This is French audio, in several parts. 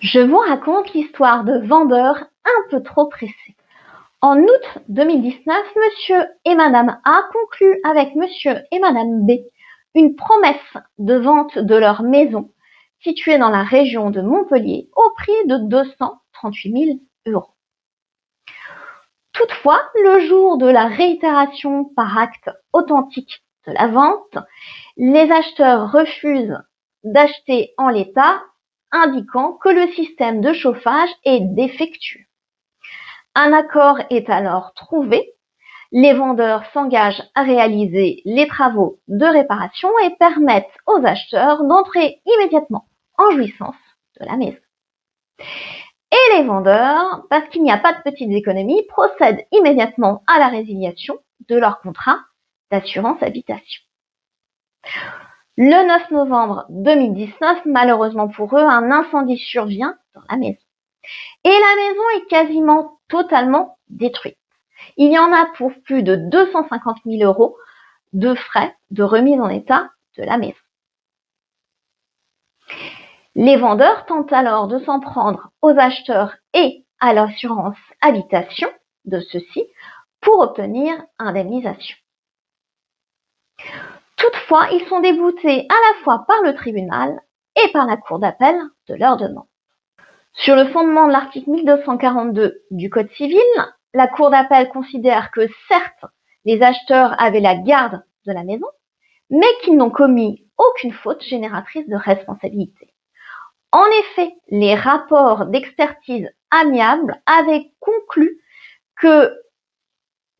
Je vous raconte l'histoire de vendeurs un peu trop pressés. En août 2019, monsieur et madame A concluent avec monsieur et madame B une promesse de vente de leur maison située dans la région de Montpellier au prix de 238 000 €. Toutefois, le jour de la réitération par acte authentique de la vente, les acheteurs refusent d'acheter en l'état, indiquant que le système de chauffage est défectueux. Un accord est alors trouvé. Les vendeurs s'engagent à réaliser les travaux de réparation et permettent aux acheteurs d'entrer immédiatement en jouissance de la maison. Et les vendeurs, parce qu'il n'y a pas de petites économies, procèdent immédiatement à la résiliation de leur contrat d'assurance habitation. Le 9 novembre 2019, malheureusement pour eux, un incendie survient dans la maison. Et la maison est quasiment totalement détruite. Il y en a pour plus de 250 000 € de frais de remise en état de la maison. Les vendeurs tentent alors de s'en prendre aux acheteurs et à l'assurance habitation de ceux-ci pour obtenir indemnisation. Toutefois, ils sont déboutés à la fois par le tribunal et par la cour d'appel de leur demande. Sur le fondement de l'article 1242 du Code civil, la cour d'appel considère que certes, les acheteurs avaient la garde de la maison, mais qu'ils n'ont commis aucune faute génératrice de responsabilité. En effet, les rapports d'expertise amiable avaient conclu que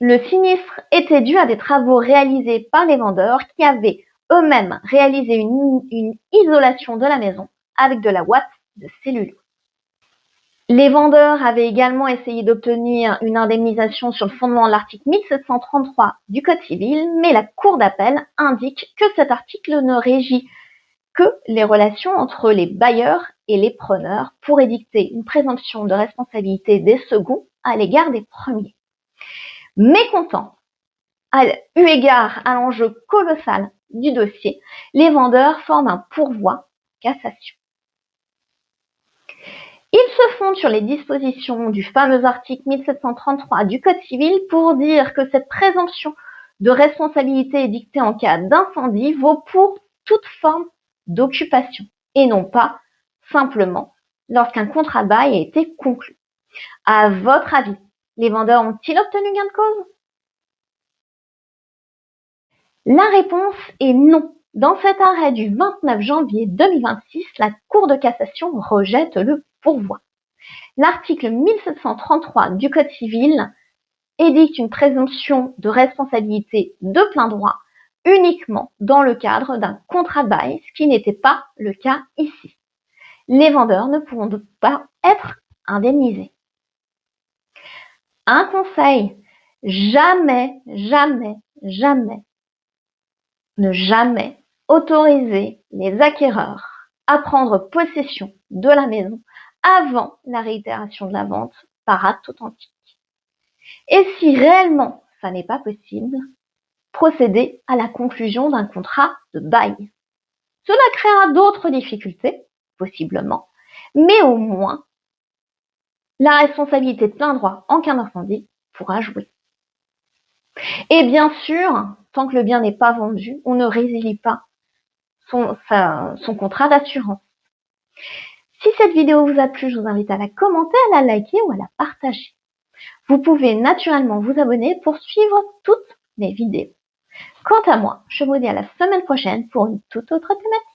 le sinistre était dû à des travaux réalisés par les vendeurs qui avaient eux-mêmes réalisé une isolation de la maison avec de la ouate de cellulose. Les vendeurs avaient également essayé d'obtenir une indemnisation sur le fondement de l'article 1733 du Code civil, mais la Cour d'appel indique que cet article ne régit que les relations entre les bailleurs et les preneurs pour édicter une présomption de responsabilité des seconds à l'égard des premiers. Mécontents, eu égard à l'enjeu colossal du dossier, les vendeurs forment un pourvoi cassation. Ils se fondent sur les dispositions du fameux article 1733 du Code civil pour dire que cette présomption de responsabilité édictée en cas d'incendie vaut pour toute forme d'occupation et non pas simplement lorsqu'un contrat de bail a été conclu. À votre avis, les vendeurs ont-ils obtenu gain de cause? La réponse est non. Dans cet arrêt du 29 janvier 2026, la Cour de cassation rejette le pourvoi. L'article 1733 du Code civil édicte une présomption de responsabilité de plein droit uniquement dans le cadre d'un contrat de bail, ce qui n'était pas le cas ici. Les vendeurs ne pourront donc pas être indemnisés. Un conseil, jamais ne jamais autoriser les acquéreurs à prendre possession de la maison avant la réitération de la vente par acte authentique. Et si réellement ça n'est pas possible, procéder à la conclusion d'un contrat de bail. Cela créera d'autres difficultés, possiblement, mais au moins, la responsabilité de plein droit en cas d'incendie pourra jouer. Et bien sûr, tant que le bien n'est pas vendu, on ne résilie pas son contrat d'assurance. Si cette vidéo vous a plu, je vous invite à la commenter, à la liker ou à la partager. Vous pouvez naturellement vous abonner pour suivre toutes mes vidéos. Quant à moi, je vous dis à la semaine prochaine pour une toute autre thématique.